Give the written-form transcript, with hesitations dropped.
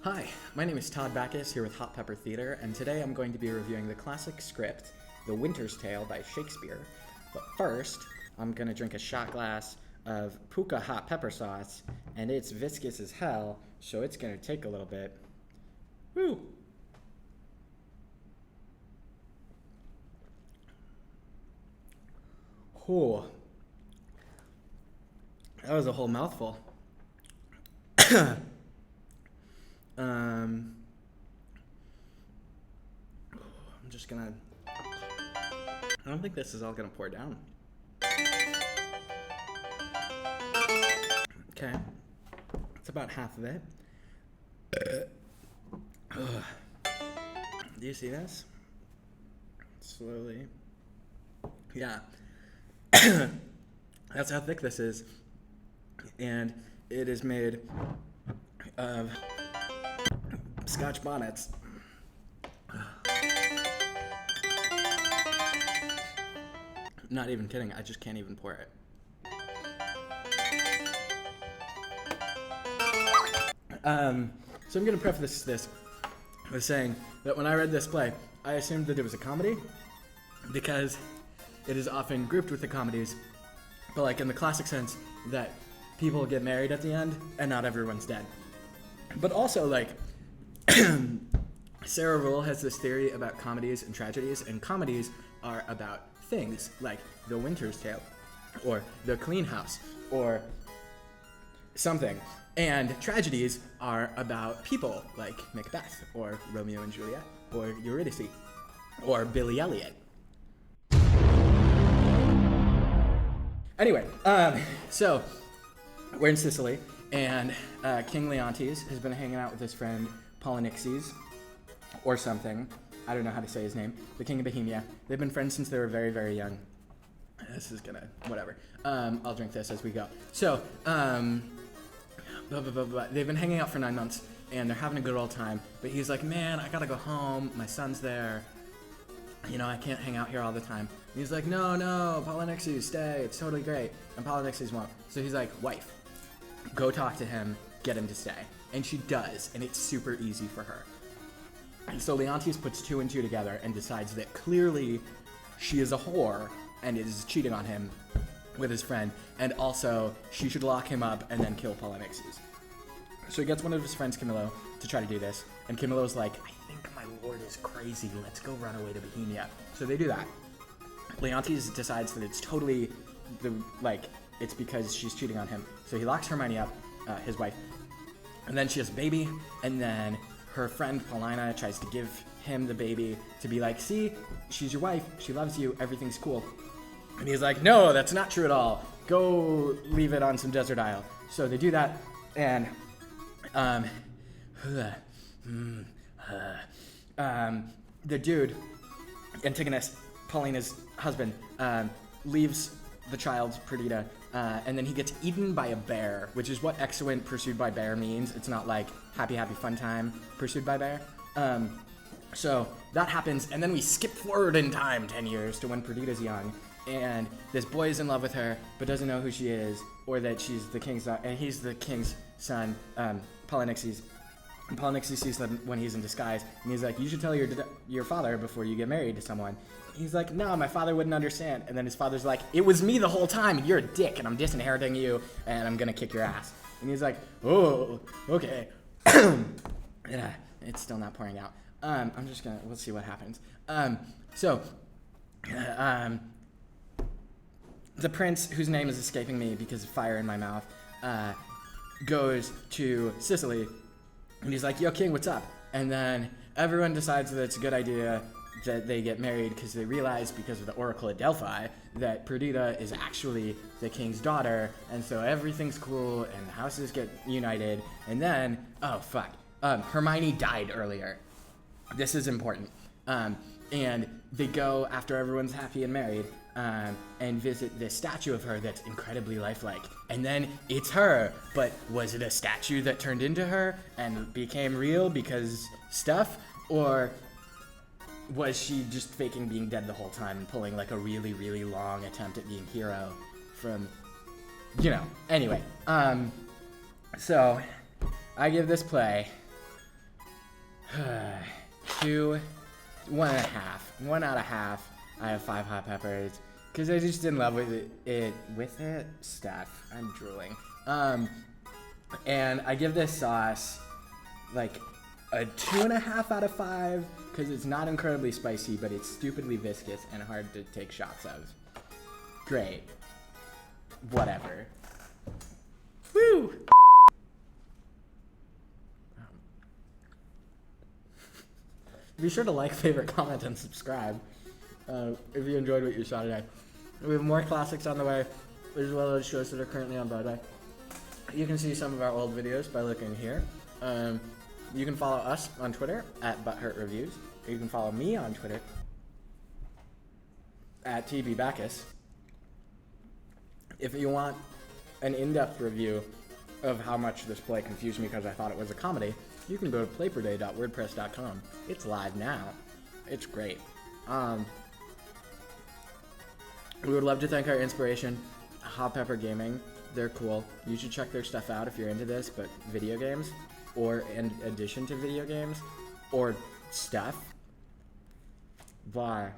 Hi, my name is Todd Backus here with Hot Pepper Theater, and today I'm going to be reviewing the classic script, The Winter's Tale by Shakespeare. But first, I'm going to drink a shot glass of Puka hot pepper sauce, and it's viscous as hell, so it's going to take a little bit. Woo! Oh, that was a whole mouthful. I'm just gonna, I don't think this is all gonna pour down. Okay, it's about half of it. Do you see this? Slowly. Yeah. That's how thick this is. And it is made of Scotch bonnets. Not even kidding, I just can't even pour it. So I'm gonna preface this with saying that when I read this play, I assumed that it was a comedy because it is often grouped with the comedies, but like in the classic sense that people get married at the end and not everyone's dead. But also like Sarah Rule has this theory about comedies and tragedies, and comedies are about things like The Winter's Tale or The Clean House or something. And tragedies are about people like Macbeth or Romeo and Juliet or Eurydice or Billy Elliot. Anyway, so we're in Sicily, and King Leontes has been hanging out with his friend Polynixes, or something. I don't know how to say his name. The King of Bohemia. They've been friends since they were very, very young. This is gonna, whatever. I'll drink this as we go. So, they've been hanging out for 9 months, and they're having a good old time. But he's like, man, I gotta go home. My son's there. You know, I can't hang out here all the time. And he's like, no, Polynixes, stay. It's totally great. And Polynixes won't. So he's like, wife, go talk to him, get him to stay. And she does, and it's super easy for her. And so Leontes puts 2 and 2 together and decides that clearly she is a whore and is cheating on him with his friend, and also she should lock him up and then kill Polynixes. So he gets one of his friends, Camillo, to try to do this, and Camillo's like, I think my lord is crazy, let's go run away to Bohemia. So they do that. Leontes decides that it's totally, it's because she's cheating on him. So he locks Hermione up, his wife, and then she has a baby, and then her friend Paulina tries to give him the baby to be like, see, she's your wife, she loves you, everything's cool. And he's like, no, that's not true at all. Go leave it on some desert isle. So they do that, and the dude, Antigonus, Paulina's husband, leaves the child, Perdita, and then he gets eaten by a bear, which is what excellent pursued by bear means. It's not like happy, happy, fun time pursued by bear. So that happens, and then we skip forward in time 10 years to when Perdita's young, and this boy is in love with her, but doesn't know who she is, or that she's the king's son, and he's the king's son, Polynixes. And Polynixes sees them when he's in disguise, and he's like, you should tell your father before you get married to someone. He's like, no, my father wouldn't understand. And then his father's like, it was me the whole time, and you're a dick, and I'm disinheriting you, and I'm gonna kick your ass. And he's like, oh, okay. Yeah, it's still not pouring out. We'll see what happens. The prince, whose name is escaping me because of fire in my mouth, goes to Sicily, and he's like, yo, king, what's up? And then everyone decides that it's a good idea that they get married because they realize, because of the Oracle at Delphi, that Perdita is actually the king's daughter, and so everything's cool, and the houses get united, and then, oh, fuck, Hermione died earlier. This is important. And they go, after everyone's happy and married, and visit this statue of her that's incredibly lifelike. And then it's her, but was it a statue that turned into her and became real because stuff? Or was she just faking being dead the whole time and pulling like a really, really long attempt at being hero from, anyway. So I give this play 2, 1.5. 1 out of half. I have 5 hot peppers because I just in love with it. Stuff. I'm drooling. And I give this sauce like a 2.5 out of 5 because it's not incredibly spicy, but it's stupidly viscous and hard to take shots of. Great. Whatever. Woo! Be sure to like, favorite, comment, and subscribe if you enjoyed what you saw today. We have more classics on the way, as well as shows that are currently on Broadway. You can see some of our old videos by looking here. You can follow us on Twitter at ButthurtReviews. You can follow me on Twitter at Backus. If you want an in-depth review of how much this play confused me because I thought it was a comedy, you can go to playperday.wordpress.com. It's live now. It's great. We would love to thank our inspiration, Hot Pepper Gaming. They're cool. You should check their stuff out if you're into this, but video games, or in addition to video games, or stuff. Bye.